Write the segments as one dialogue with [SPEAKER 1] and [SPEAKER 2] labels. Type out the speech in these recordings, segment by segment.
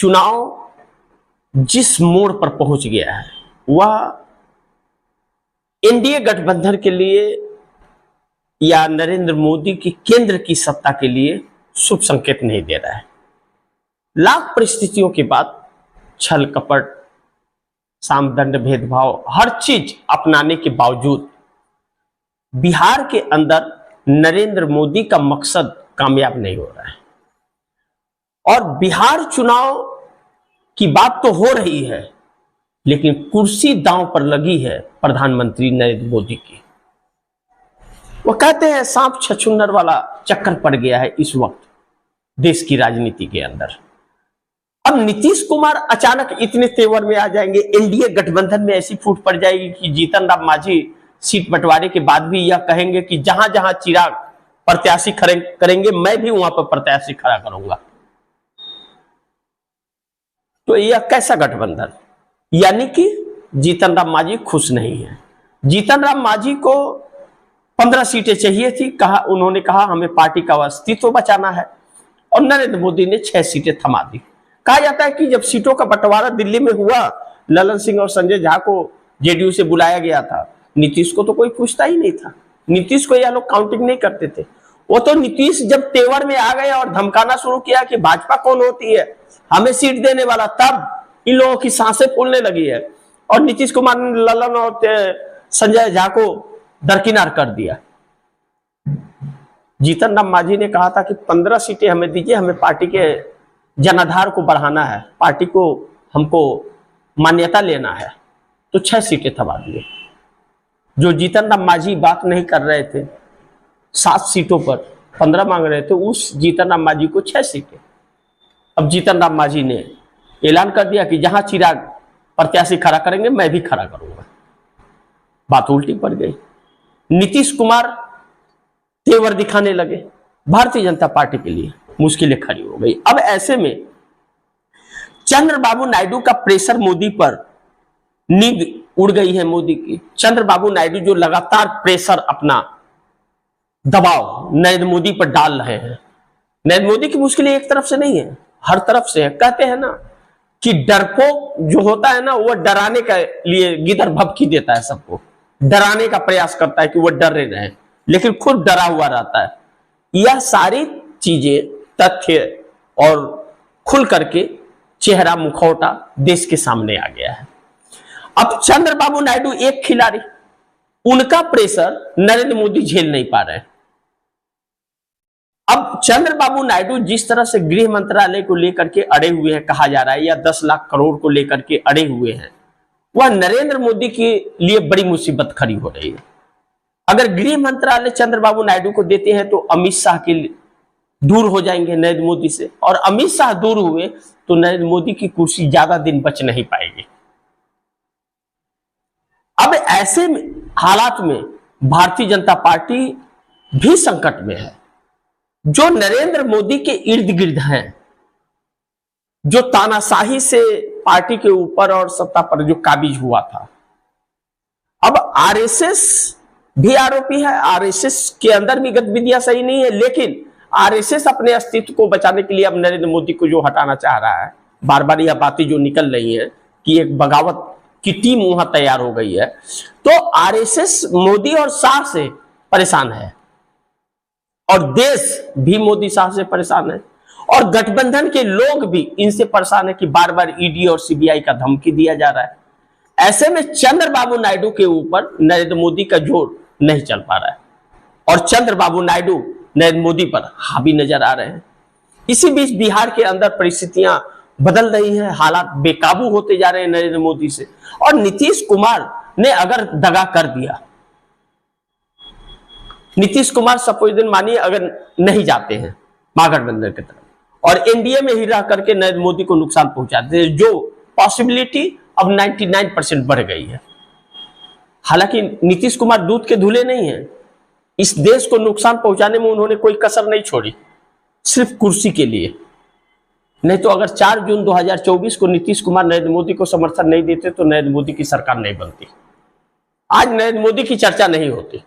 [SPEAKER 1] चुनाव जिस मोड़ पर पहुंच गया है वह एनडीए गठबंधन के लिए या नरेंद्र मोदी की केंद्र की सत्ता के लिए शुभ संकेत नहीं दे रहा है। लाख परिस्थितियों के बाद छल कपट, सामदंड, भेदभाव, हर चीज अपनाने के बावजूद बिहार के अंदर नरेंद्र मोदी का मकसद कामयाब नहीं हो रहा है। और बिहार चुनाव की बात तो हो रही है, लेकिन कुर्सी दांव पर लगी है प्रधानमंत्री नरेंद्र मोदी की। वो कहते हैं सांप छछूंदर वाला चक्कर पड़ गया है इस वक्त देश की राजनीति के अंदर। अब नीतीश कुमार अचानक इतने तेवर में आ जाएंगे, एनडीए गठबंधन में ऐसी फूट पड़ जाएगी कि जीतन राम मांझी सीट बंटवारे के बाद भी यह कहेंगे कि जहां जहां चिराग प्रत्याशी खड़े करेंगे मैं भी वहां पर प्रत्याशी खड़ा करूंगा। तो यह कैसा गठबंधन? यानी कि जीतन राम मांझी खुश नहीं है। जीतन राम मांझी को 15 सीटें चाहिए थी, उन्होंने कहा हमें पार्टी का अस्तित्व बचाना है, और नरेंद्र मोदी ने 6 सीटें थमा दी। कहा जाता है कि जब सीटों का बंटवारा दिल्ली में हुआ, ललन सिंह और संजय झा को जेडीयू से बुलाया गया था, नीतीश को तो कोई पूछता ही नहीं था। नीतीश को यह लोग काउंटिंग नहीं करते थे। वो तो नीतीश जब तेवर में आ गए और धमकाना शुरू किया कि भाजपा कौन होती है, हमें सीट देने वाला, तब इन लोगों की सांसें फूलने लगी है। और नीतीश कुमार ने ललन और संजय झा को दरकिनार कर दिया। जीतन राम मांझी ने कहा था कि 15 सीटें हमें दीजिए, हमें पार्टी के जनाधार को बढ़ाना है, पार्टी को हमको मान्यता लेना है, तो 6 सीटें थमा दिए। जो जीतन राम मांझी बात नहीं कर रहे थे 7 सीटों पर 15 मांग रहे थे, उस जीतन राम मांझी को 6 सीटें। अब जीतन राम मांझी ने ऐलान कर दिया कि जहां चिराग प्रत्याशी खड़ा करेंगे मैं भी खड़ा करूंगा। बात उल्टी पड़ गई। नीतीश कुमार तेवर दिखाने लगे, भारतीय जनता पार्टी के लिए मुश्किलें खड़ी हो गई। अब ऐसे में चंद्रबाबू नायडू का प्रेशर मोदी पर, नींद उड़ गई है मोदी की। चंद्रबाबू नायडू जो लगातार प्रेशर, अपना दबाव नरेंद्र मोदी पर डाल रहे हैं। नरेंद्र मोदी की मुश्किलें एक तरफ से नहीं है, हर तरफ से है। कहते हैं ना कि डरपोक जो होता है ना, वह डराने के लिए गिदर भभकी देता है, सबको डराने का प्रयास करता है कि वह डरे रहे, लेकिन खुद डरा हुआ रहता है। यह सारी चीजें, तथ्य और खुल करके चेहरा मुखौटा देश के सामने आ गया है। अब चंद्रबाबू नायडू एक खिलाड़ी, उनका प्रेशर नरेंद्र मोदी झेल नहीं पा रहे। अब चंद्रबाबू नायडू जिस तरह से गृह मंत्रालय को लेकर के अड़े हुए हैं, कहा जा रहा है, या 10 लाख करोड़ को लेकर के अड़े हुए हैं, वह नरेंद्र मोदी के लिए बड़ी मुसीबत खड़ी हो रही है। अगर गृह मंत्रालय चंद्रबाबू नायडू को देते हैं तो अमित शाह के दूर हो जाएंगे नरेंद्र मोदी से, और अमित शाह दूर हुए तो नरेंद्र मोदी की कुर्सी ज्यादा दिन बच नहीं पाएगी। अब ऐसे हालात में भारतीय जनता पार्टी भी संकट में है। जो नरेंद्र मोदी के इर्द गिर्द हैं, जो तानाशाही से पार्टी के ऊपर और सत्ता पर जो काबिज हुआ था, अब आरएसएस भी आरोपी है। आरएसएस के अंदर भी गतिविधियां सही नहीं है, लेकिन आरएसएस अपने अस्तित्व को बचाने के लिए अब नरेंद्र मोदी को जो हटाना चाह रहा है, बार बार यह बातें जो निकल रही है कि एक बगावत की टीम वहां तैयार हो गई है, तो आरएसएस मोदी और शाह से परेशान है, और देश भी मोदी शाह से परेशान है, और गठबंधन के लोग भी इनसे परेशान है कि बार बार ईडी और सीबीआई का धमकी दिया जा रहा है। ऐसे में चंद्रबाबू नायडू के ऊपर नरेंद्र मोदी का जोर नहीं चल पा रहा है, और चंद्रबाबू नायडू नरेंद्र मोदी पर हावी नजर आ रहे हैं। इसी बीच बिहार के अंदर परिस्थितियां बदल रही हैं, हालात बेकाबू होते जा रहे हैं नरेंद्र मोदी से। और नीतीश कुमार ने अगर दगा कर दिया, नीतीश कुमार सपोज दिन मानिए अगर नहीं जाते हैं महागठबंधन की तरफ और एनडीए में ही रह करके नरेंद्र मोदी को नुकसान पहुंचाते हैं, जो पॉसिबिलिटी अब 99% बढ़ गई है। हालांकि नीतीश कुमार दूध के धुले नहीं है, इस देश को नुकसान पहुंचाने में उन्होंने कोई कसर नहीं छोड़ी, सिर्फ कुर्सी के लिए। नहीं तो अगर 4 जून 2024 को नीतीश कुमार नरेंद्र मोदी को समर्थन नहीं देते तो नरेंद्र मोदी की सरकार नहीं बनती, आज नरेंद्र मोदी की चर्चा नहीं होती,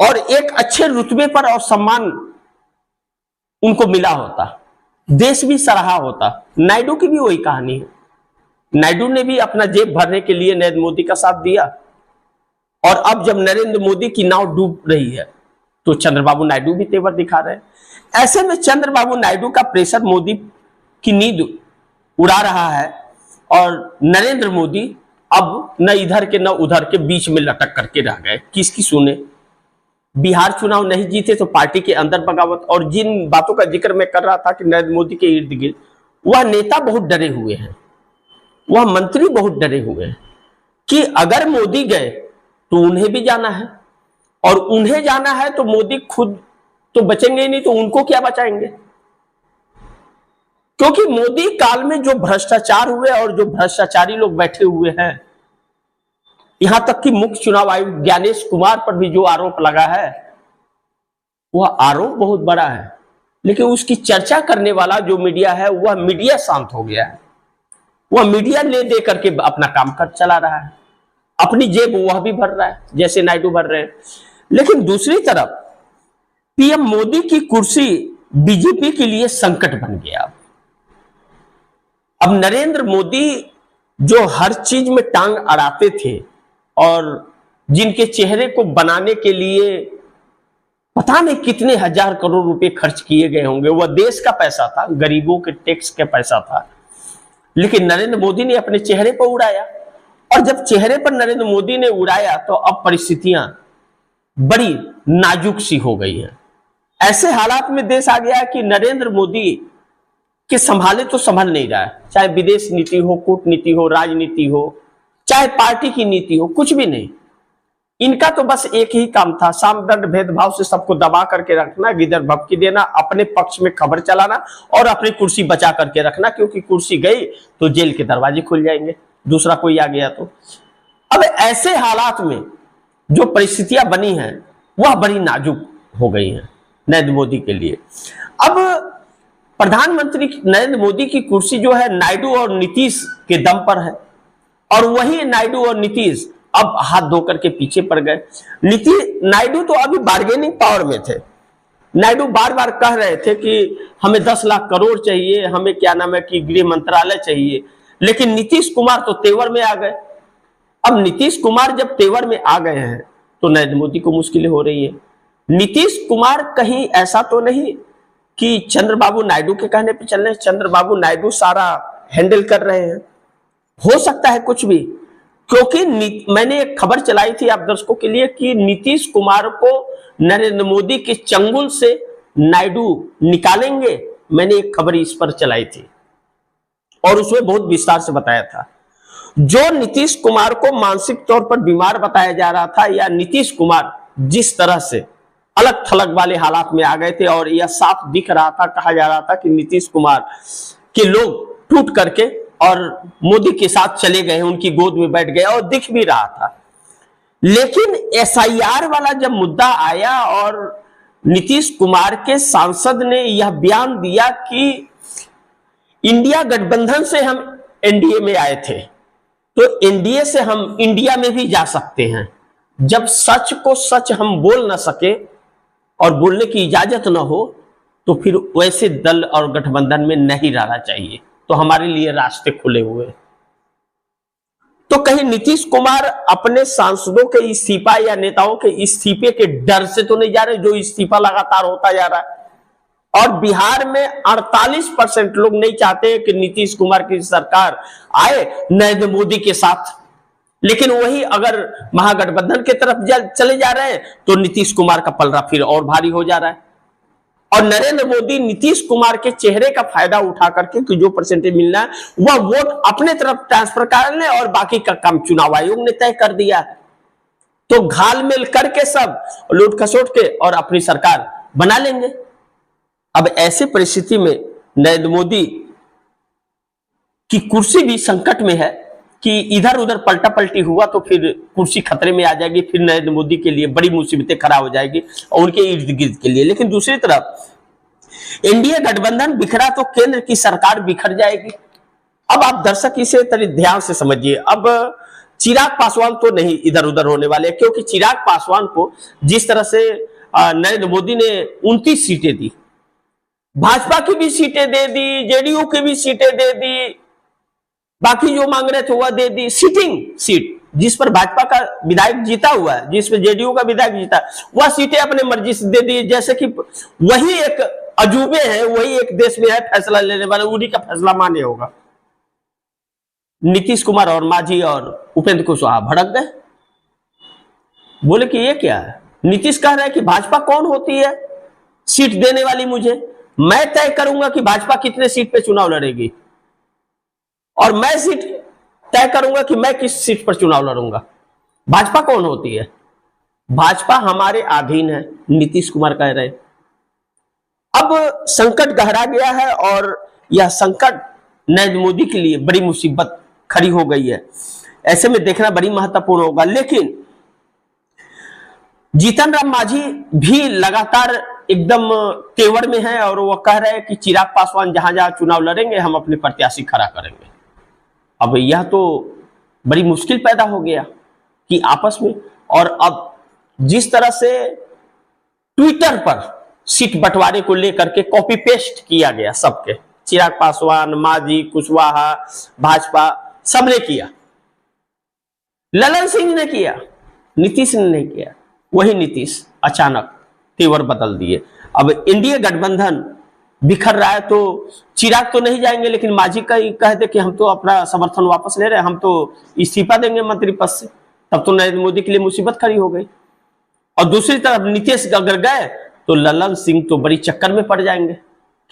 [SPEAKER 1] और एक अच्छे रुतबे पर और सम्मान उनको मिला होता। देश भी सराहा होता। नायडू की भी वही कहानी है। नायडू ने भी अपना जेब भरने के लिए नरेंद्र मोदी का साथ दिया, और अब जब नरेंद्र मोदी की नाव डूब रही है तो चंद्रबाबू नायडू भी तेवर दिखा रहे हैं। ऐसे में चंद्रबाबू नायडू का प्रेशर मोदी की नींद उड़ा रहा है, और नरेंद्र मोदी अब न इधर के न उधर के बीच में लटक करके रह गए। किसकी सुने? बिहार चुनाव नहीं जीते तो पार्टी के अंदर बगावत, और जिन बातों का जिक्र मैं कर रहा था कि नरेंद्र मोदी के इर्द गिर्द वह नेता बहुत डरे हुए हैं, वह मंत्री बहुत डरे हुए हैं कि अगर मोदी गए तो उन्हें भी जाना है, और उन्हें जाना है तो मोदी खुद तो बचेंगे ही नहीं, तो उनको क्या बचाएंगे? क्योंकि मोदी काल में जो भ्रष्टाचार हुए और जो भ्रष्टाचारी लोग बैठे हुए हैं, यहां तक कि मुख्य चुनाव आयुक्त ज्ञानेश कुमार पर भी जो आरोप लगा है वह आरोप बहुत बड़ा है, लेकिन उसकी चर्चा करने वाला जो मीडिया है वह मीडिया शांत हो गया है। वह मीडिया ले दे करके अपना काम कर चला रहा है, अपनी जेब वह भी भर रहा है जैसे नायडू भर रहे हैं। लेकिन दूसरी तरफ पीएम मोदी की कुर्सी बीजेपी के लिए संकट बन गया। अब नरेंद्र मोदी जो हर चीज में टांग अड़ाते थे और जिनके चेहरे को बनाने के लिए पता नहीं कितने हजार करोड़ रुपए खर्च किए गए होंगे, वह देश का पैसा था, गरीबों के टैक्स का पैसा था, लेकिन नरेंद्र मोदी ने अपने चेहरे पर उड़ाया। और जब चेहरे पर नरेंद्र मोदी ने उड़ाया तो अब परिस्थितियां बड़ी नाजुक सी हो गई हैं। ऐसे हालात में देश आ गया कि नरेंद्र मोदी के संभाले तो संभल नहीं रहा है, चाहे विदेश नीति हो, कूटनीति हो, राजनीति हो, चाहे पार्टी की नीति हो, कुछ भी नहीं। इनका तो बस एक ही काम था, सामदंड भेदभाव से सबको दबा करके रखना, गिदर भपकी देना, अपने पक्ष में खबर चलाना और अपनी कुर्सी बचा करके रखना, क्योंकि कुर्सी गई तो जेल के दरवाजे खुल जाएंगे, दूसरा कोई आ गया तो। अब ऐसे हालात में जो परिस्थितियां बनी हैं वह बड़ी नाजुक हो गई हैं नरेंद्र मोदी के लिए। अब प्रधानमंत्री नरेंद्र मोदी की कुर्सी जो है नायडू और नीतीश के दम पर है, और वही नायडू और नीतीश अब हाथ धोकर के पीछे पड़ गए। नायडू तो अभी बार्गेनिंग पावर में थे। नायडू बार बार कह रहे थे कि हमें 10 लाख करोड़ चाहिए, हमें क्या नाम है कि गृह मंत्रालय चाहिए, लेकिन नीतीश कुमार तो तेवर में आ गए। अब नीतीश कुमार जब तेवर में आ गए हैं तो नरेंद्र मोदी को मुश्किलें हो रही है। नीतीश कुमार कहीं ऐसा तो नहीं कि चंद्रबाबू नायडू के कहने पर चल रहे हैं, चंद्रबाबू नायडू सारा हैंडल कर रहे हैं, हो सकता है कुछ भी। क्योंकि मैंने एक खबर चलाई थी आप दर्शकों के लिए कि नीतीश कुमार को नरेंद्र मोदी के चंगुल से नायडू निकालेंगे। मैंने एक खबर इस पर चलाई थी और उसमें बहुत विस्तार से बताया था। जो नीतीश कुमार को मानसिक तौर पर बीमार बताया जा रहा था, या नीतीश कुमार जिस तरह से अलग थलग वाले हालात में आ गए थे, और यह साफ दिख रहा था, कहा जा रहा था कि नीतीश कुमार के लोग टूट करके और मोदी के साथ चले गए, उनकी गोद में बैठ गए, और दिख भी रहा था। लेकिन एसआईआर वाला जब मुद्दा आया और नीतीश कुमार के सांसद ने यह बयान दिया कि इंडिया गठबंधन से हम एनडीए में आए थे, तो एनडीए से हम इंडिया में भी जा सकते हैं। जब सच को सच हम बोल न सके और बोलने की इजाजत न हो, तो फिर वैसे दल और गठबंधन में नहीं रहना चाहिए। तो हमारे लिए रास्ते खुले हुए। तो कहीं नीतीश कुमार अपने सांसदों के इस्तीफा या नेताओं के इस्तीफे के डर से तो नहीं जा रहे, जो इस्तीफा लगातार होता जा रहा है। और बिहार में 48% लोग नहीं चाहते कि नीतीश कुमार की सरकार आए नरेंद्र मोदी के साथ, लेकिन वही अगर महागठबंधन की तरफ चले जा रहे हैं तो नीतीश कुमार का पलड़ा फिर और भारी हो जा रहा है। और नरेंद्र मोदी नीतीश कुमार के चेहरे का फायदा उठा करके कि जो परसेंटेज मिलना है वह वोट अपने तरफ ट्रांसफर कर ले, और बाकी का काम चुनाव आयोग ने तय कर दिया है। तो घाल मिल करके सब लूट खसोट के और अपनी सरकार बना लेंगे। अब ऐसे परिस्थिति में नरेंद्र मोदी की कुर्सी भी संकट में है कि इधर उधर पलटा पलटी हुआ तो फिर कुर्सी खतरे में आ जाएगी, फिर नरेंद्र मोदी के लिए बड़ी मुसीबतें खड़ा हो जाएगी और उनके इर्द गिर्द के लिए। लेकिन दूसरी तरफ एनडीए गठबंधन बिखरा तो केंद्र की सरकार बिखर जाएगी। अब आप दर्शक इसे तरी ध्यान से समझिए। अब चिराग पासवान तो नहीं इधर उधर होने वाले, क्योंकि चिराग पासवान को जिस तरह से नरेंद्र मोदी ने 29 सीटें दी, भाजपा की भी सीटें दे दी, जेडीयू की भी सीटें दे दी, बाकी जो मांग रहे थे वह दे दी। सिटिंग सीट जिस पर भाजपा का विधायक जीता हुआ है, जिसमें जेडीयू का विधायक जीता, वह सीटें अपने मर्जी से दे दी। जैसे कि वही एक अजूबे हैं, वही एक देश में है फैसला लेने वाले, उन्हीं का फैसला मान्य होगा। नीतीश कुमार और मांझी और उपेंद्र कुशवाहा भड़क गए, बोले कि ये क्या है। नीतीश कह रहा है कि भाजपा कौन होती है सीट देने वाली मुझे, मैं तय करूंगा कि भाजपा कितने सीट पे चुनाव लड़ेगी, और मैं सीट तय करूंगा कि मैं किस सीट पर चुनाव लड़ूंगा। भाजपा कौन होती है? भाजपा हमारे अधीन है, नीतीश कुमार कह रहे। अब संकट गहरा गया है और यह संकट नरेंद्र मोदी के लिए बड़ी मुसीबत खड़ी हो गई है। ऐसे में देखना बड़ी महत्वपूर्ण होगा। लेकिन जीतन राम मांझी भी लगातार एकदम तेवर में है और वह कह रहे हैं कि चिराग पासवान जहां जहां चुनाव लड़ेंगे हम अपने प्रत्याशी खड़ा करेंगे। अब यह तो बड़ी मुश्किल पैदा हो गया कि आपस में, और अब जिस तरह से ट्विटर पर सीट बंटवारे को लेकर के कॉपी पेस्ट किया गया सबके, चिराग पासवान, मांझी, कुशवाहा, भाजपा सबने किया, ललन सिंह ने किया, नीतीश ने नहीं किया। वही नीतीश अचानक तेवर बदल दिए। अब इंडिया गठबंधन बिखर रहा है तो चिराग तो नहीं जाएंगे, लेकिन मांझी का ही कह दे कि हम तो अपना समर्थन वापस ले रहे हैं, हम तो इस्तीफा देंगे मंत्री पद से, तब तो नरेंद्र मोदी के लिए मुसीबत खड़ी हो गई। और दूसरी तरफ नीतीश अगर गए तो ललन सिंह तो बड़ी चक्कर में पड़ जाएंगे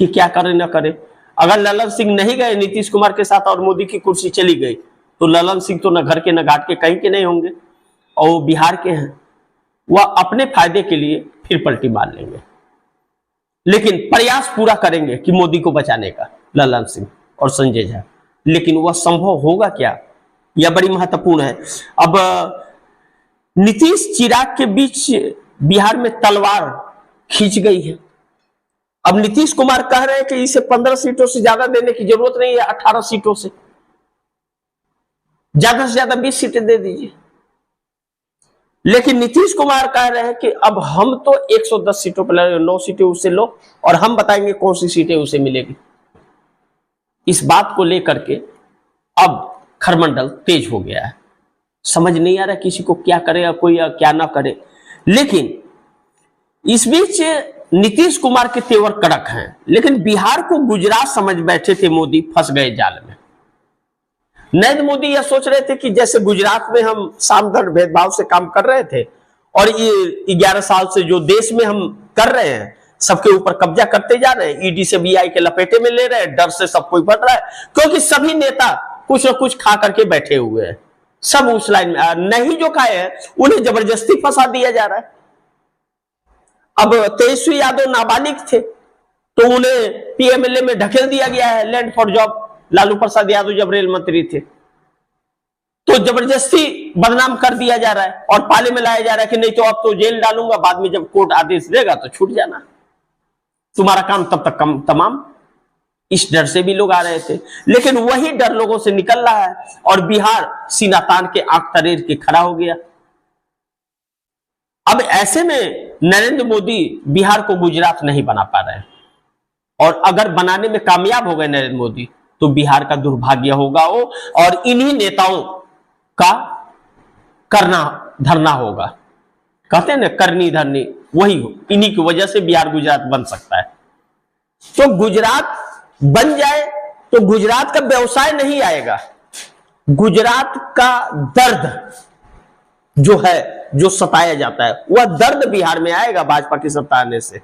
[SPEAKER 1] कि क्या करे ना करे। अगर ललन सिंह नहीं गए नीतीश कुमार के साथ और मोदी की कुर्सी चली गई तो ललन सिंह तो न घर के न घाट के कहीं के नहीं होंगे, और वो बिहार के हैं, वह अपने फायदे के लिए फिर पलटी मार लेंगे। लेकिन प्रयास पूरा करेंगे कि मोदी को बचाने का, ललन सिंह और संजय झा, लेकिन वह संभव होगा क्या, यह बड़ी महत्वपूर्ण है। अब नीतीश चिराग के बीच बिहार में तलवार खींच गई है। अब नीतीश कुमार कह रहे हैं कि इसे 15 सीटों से ज्यादा देने की जरूरत नहीं है, 18 सीटों से ज्यादा 20 सीटें दे दीजिए। लेकिन नीतीश कुमार कह रहे हैं कि अब हम तो 110 सीटों पर लड़े, 9 सीटें उससे लो और हम बताएंगे कौन सी सीटें उसे मिलेगी। इस बात को लेकर के अब खरमंडल तेज हो गया है, समझ नहीं आ रहा किसी को क्या करे, कोई क्या ना करे। लेकिन इस बीच नीतीश कुमार के तेवर कड़क हैं, लेकिन बिहार को गुजरात समझ बैठे थे मोदी, फंस गए जाल में। नरेंद्र मोदी यह सोच रहे थे कि जैसे गुजरात में हम सामदर्द भेदभाव से काम कर रहे थे और ये 11 साल से जो देश में हम कर रहे हैं, सबके ऊपर कब्जा करते जा रहे हैं, ईडी से बीआई के लपेटे में ले रहे हैं, डर से सब कोई बढ़ रहा है, क्योंकि सभी नेता कुछ न कुछ खा करके बैठे हुए हैं, सब उस लाइन में नहीं जो खाए हैं उन्हें जबरदस्ती फंसा दिया जा रहा है। अब तेजस्वी यादव नाबालिग थे तो उन्हें पीएमएलए में ढकेल दिया गया है, land for job. Lalu Prasad Yadav जब रेल मंत्री थे तो जबरदस्ती बदनाम कर दिया जा रहा है और पाले में लाया जा रहा है कि नहीं तो अब तो जेल डालूंगा, बाद में जब कोर्ट आदेश देगा तो छूट जाना, तुम्हारा काम तब तक तमाम। इस डर से भी लोग आ रहे थे, लेकिन वही डर लोगों से निकल रहा है और बिहार सीना तान के आंख तरेर के खड़ा हो गया। अब ऐसे में नरेंद्र मोदी बिहार को गुजरात नहीं बना पा रहे हैं, और अगर बनाने में कामयाब हो गए नरेंद्र मोदी तो बिहार का दुर्भाग्य होगा वो, और इन्हीं नेताओं का करना धरना होगा। कहते हैं ना करनी धरनी, वही हो, इन्हीं की वजह से बिहार गुजरात बन सकता है। तो गुजरात बन जाए तो गुजरात का व्यवसाय नहीं आएगा, गुजरात का दर्द जो है, जो सताया जाता है, वह दर्द बिहार में आएगा भाजपा की सत्ता आने से।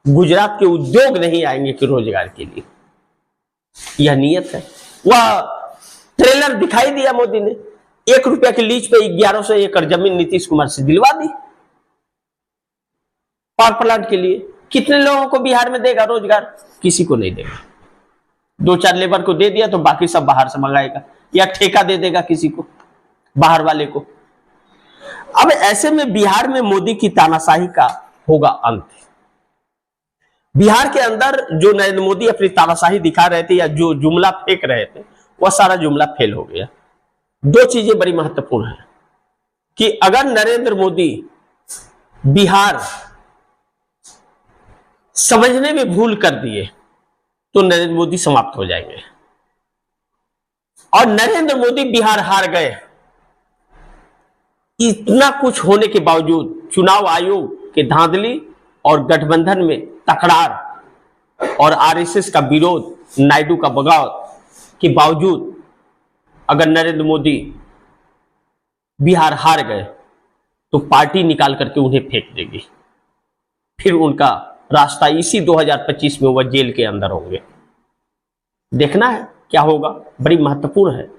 [SPEAKER 1] गुजरात के उद्योग नहीं आएंगे कि रोजगार के लिए, यह नियत है। वह ट्रेलर दिखाई दिया मोदी ने, 1 रुपया की लीज पे 1100 एकड़ जमीन नीतीश कुमार से दिलवा दी पावर प्लांट के लिए। कितने लोगों को बिहार में देगा रोजगार? किसी को नहीं देगा। 2-4 लेबर को दे दिया तो बाकी सब बाहर से मंगाएगा, या ठेका दे देगा किसी को, बाहर वाले को। अब ऐसे में बिहार में मोदी की तानाशाही का होगा अंत। बिहार के अंदर जो नरेंद्र मोदी अपनी तानाशाही दिखा रहे थे या जो जुमला फेंक रहे थे, वह सारा जुमला फेल हो गया। 2 चीजें बड़ी महत्वपूर्ण है कि अगर नरेंद्र मोदी बिहार समझने में भूल कर दिए तो नरेंद्र मोदी समाप्त हो जाएंगे। और नरेंद्र मोदी बिहार हार गए। इतना कुछ होने के बावजूद, चुनाव आयोग के धांधली और गठबंधन में तकरार और आरएसएस का विरोध, नायडू का बगावत के बावजूद अगर नरेंद्र मोदी बिहार हार गए तो पार्टी निकाल करके उन्हें फेंक देगी। फिर उनका रास्ता इसी 2025 में वह जेल के अंदर होंगे। देखना है क्या होगा, बड़ी महत्वपूर्ण है।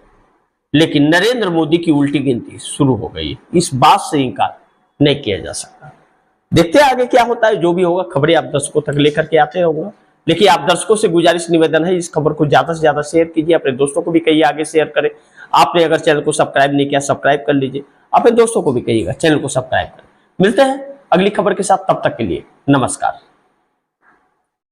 [SPEAKER 1] लेकिन नरेंद्र मोदी की उल्टी गिनती शुरू हो गई, इस बात से इनकार नहीं किया जा सकता। देखते हैं आगे क्या होता है। जो भी होगा खबरें आप दर्शकों तक लेकर के आते रहूंगा। लेकिन आप दर्शकों से गुजारिश निवेदन है, इस खबर को ज्यादा से ज्यादा शेयर कीजिए, अपने दोस्तों को भी कहिए आगे शेयर करें। आपने अगर चैनल को सब्सक्राइब नहीं किया, सब्सक्राइब कर लीजिए, अपने दोस्तों को भी कहिएगा चैनल को सब्सक्राइब करें। मिलते हैं अगली खबर के साथ, तब तक के लिए नमस्कार।